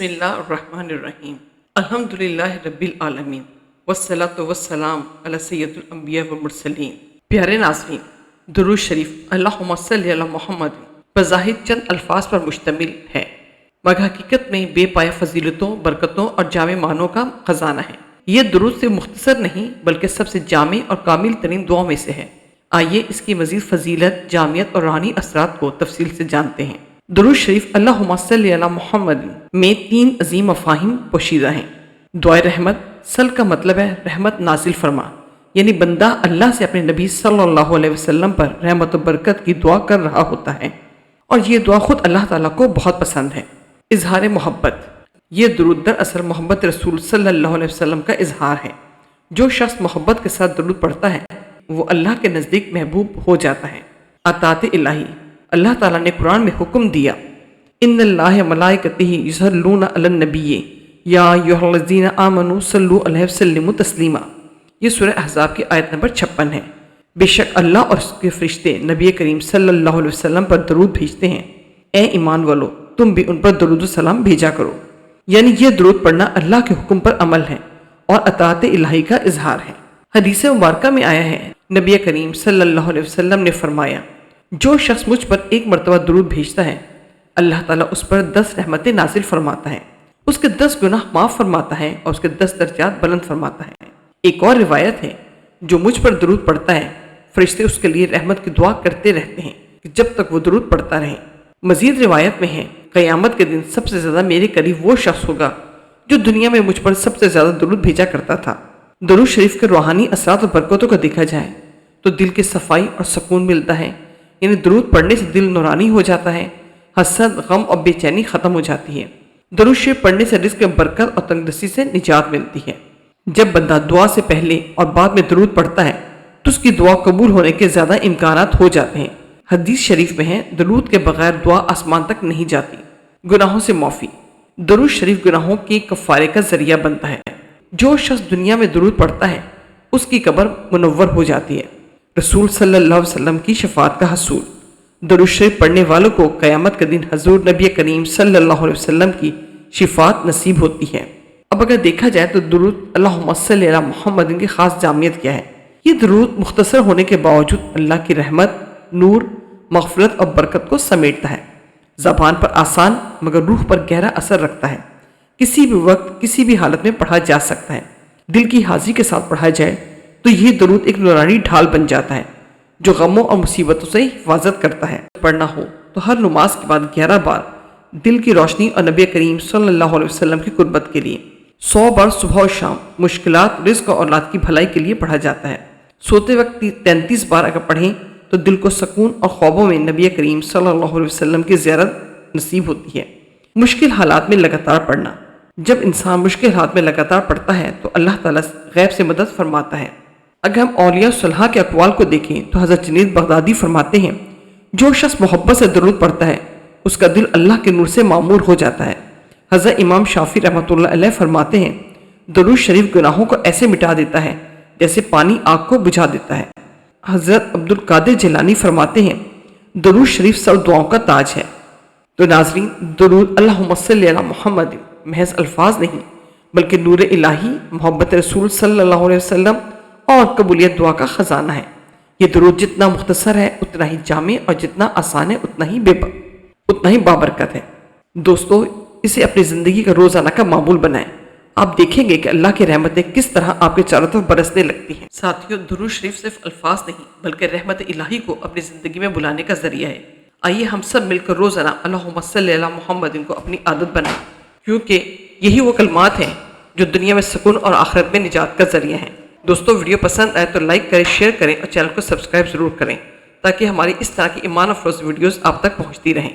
بسم اللہ الرحمن الرحیم الحمدللہ رب العالمین والصلاۃ والسلام علی سید الانبیاء والمرسلین۔ پیارے ناظرین، درود شریف اللہم صلی علی محمد بظاہر چند الفاظ پر مشتمل ہے، مگر حقیقت میں بے پایہ فضیلتوں، برکتوں اور جامع معنوں کا خزانہ ہے۔ یہ درود سے مختصر نہیں بلکہ سب سے جامع اور کامل ترین دعاؤں میں سے ہے۔ آئیے اس کی مزید فضیلت، جامعیت اور روحانی اثرات کو تفصیل سے جانتے ہیں۔ درود شریف اللہم صلی علی محمد میں 3 عظیم مفاہیم پوشیدہ ہیں۔ دعائے رحمت، صل کا مطلب ہے رحمت نازل فرما، یعنی بندہ اللہ سے اپنے نبی صلی اللہ علیہ وسلم پر رحمت و برکت کی دعا کر رہا ہوتا ہے، اور یہ دعا خود اللہ تعالیٰ کو بہت پسند ہے۔ اظہار محبت، یہ درود دراصل محبت رسول صلی اللہ علیہ وسلم کا اظہار ہے۔ جو شخص محبت کے ساتھ درود پڑھتا ہے وہ اللہ کے نزدیک محبوب ہو جاتا ہے۔ اطاعت الہی، اللہ تعالیٰ نے قرآن میں حکم دیا، ان اللہ ملائکتہ یصلون علی النبی یا ایھا الذین آمنوا صلوا علیہ وسلموا تسلیما۔ یہ سورہ احزاب کی آیت نمبر 56 ہے۔ بے شک اللہ اور اس کے فرشتے نبی کریم صلی اللہ علیہ وسلم پر درود بھیجتے ہیں، اے ایمان والو تم بھی ان پر درود و سلام بھیجا کرو۔ یعنی یہ درود پڑھنا اللہ کے حکم پر عمل ہے اور اطاعت الہی کا اظہار ہے۔ حدیث مبارکہ میں آیا ہے، نبی کریم صلی اللہ علیہ وسلم نے فرمایا، جو شخص مجھ پر 1 مرتبہ درود بھیجتا ہے اللہ تعالیٰ اس پر 10 رحمتیں نازل فرماتا ہے، اس کے 10 گناہ معاف فرماتا ہے اور اس کے 10 درجات بلند فرماتا ہے۔ ایک اور روایت ہے، جو مجھ پر درود پڑھتا ہے فرشتے اس کے لیے رحمت کی دعا کرتے رہتے ہیں کہ جب تک وہ درود پڑھتا رہے۔ مزید روایت میں ہے، قیامت کے دن سب سے زیادہ میرے قریب وہ شخص ہوگا جو دنیا میں مجھ پر سب سے زیادہ درود بھیجا کرتا تھا۔ درود شریف کے روحانی اثرات و برکتوں کو دیکھا جائے تو دل کی صفائی اور سکون ملتا ہے، یعنی درود پڑھنے سے دل نورانی ہو جاتا ہے، حسد، غم اور بے چینی ختم ہو جاتی ہے۔ درود شریف پڑھنے سے رزق میں برکت اور تنگدستی سے نجات ملتی ہے۔ جب بندہ دعا سے پہلے اور بعد میں درود پڑھتا ہے تو اس کی دعا قبول ہونے کے زیادہ امکانات ہو جاتے ہیں۔ حدیث شریف میں ہے، درود کے بغیر دعا آسمان تک نہیں جاتی۔ گناہوں سے معافی، درود شریف گناہوں کے کفارے کا ذریعہ بنتا ہے۔ جو شخص دنیا میں درود پڑھتا ہے اس کی قبر منور ہو جاتی ہے۔ رسول صلی اللہ علیہ وسلم کی شفاعت کا حصول، درود شریف پڑھنے والوں کو قیامت کے دن حضور نبی کریم صلی اللہ علیہ وسلم کی شفاعت نصیب ہوتی ہے۔ اب اگر دیکھا جائے تو درود اللہم صلی علی محمد کی خاص جامعیت کیا ہے؟ یہ درود مختصر ہونے کے باوجود اللہ کی رحمت، نور، مغفرت اور برکت کو سمیٹتا ہے۔ زبان پر آسان مگر روح پر گہرا اثر رکھتا ہے۔ کسی بھی وقت کسی بھی حالت میں پڑھا جا سکتا ہے۔ دل کی حاضری کے ساتھ پڑھا جائے تو یہ درود ایک نورانی ڈھال بن جاتا ہے جو غموں اور مصیبتوں سے حفاظت کرتا ہے۔ پڑھنا ہو تو ہر نماز کے بعد 11 بار دل کی روشنی اور نبی کریم صلی اللہ علیہ وسلم کی قربت کے لیے، 100 بار صبح و شام مشکلات، رزق اور اولاد کی بھلائی کے لیے پڑھا جاتا ہے۔ سوتے وقت 33 بار اگر پڑھیں تو دل کو سکون اور خوابوں میں نبی کریم صلی اللہ علیہ وسلم کی زیارت نصیب ہوتی ہے۔ مشکل حالات میں لگاتار پڑھنا، جب انسان مشکل حالات میں لگاتار پڑھتا ہے تو اللہ تعالیٰ غیب سے مدد فرماتا ہے۔ اگر ہم اولیاء صالحہ کے اقوال کو دیکھیں تو حضرت جنید بغدادی فرماتے ہیں، جو شخص محبت سے درود پڑھتا ہے اس کا دل اللہ کے نور سے معمور ہو جاتا ہے۔ حضرت امام شافعی رحمۃ اللہ علیہ فرماتے ہیں، درود شریف گناہوں کو ایسے مٹا دیتا ہے جیسے پانی آگ کو بجھا دیتا ہے۔ حضرت عبد القادر جیلانی فرماتے ہیں، درود شریف سب دعاؤں کا تاج ہے۔ تو ناظرین، درود اللہم صلی علی محمد محض الفاظ نہیں بلکہ نور الہی، محبت رسول صلی اللہ علیہ وسلم اور قبولیت دعا کا خزانہ ہے۔ یہ درود جتنا مختصر ہے اتنا ہی جامع، اور جتنا آسان ہے اتنا ہی بابرکت ہے۔ دوستو، اسے اپنی زندگی کا روزانہ کا معمول بنائیں۔ آپ دیکھیں گے کہ اللہ کی رحمتیں کس طرح آپ کے چاروں طرف برسنے لگتی ہیں۔ ساتھیوں، درود شریف صرف الفاظ نہیں بلکہ رحمت الہی کو اپنی زندگی میں بلانے کا ذریعہ ہے۔ آئیے ہم سب مل کر روزانہ اللہم صلی علی محمد کو اپنی عادت بنائیں، کیونکہ یہی وہ کلمات ہیں جو دنیا میں سکون اور آخرت میں نجات کا ذریعہ ہیں۔ دوستو، ویڈیو پسند آئے تو لائک کریں، شیئر کریں اور چینل کو سبسکرائب ضرور کریں تاکہ ہماری اس طرح کی ایمان افروز ویڈیوز آپ تک پہنچتی رہیں۔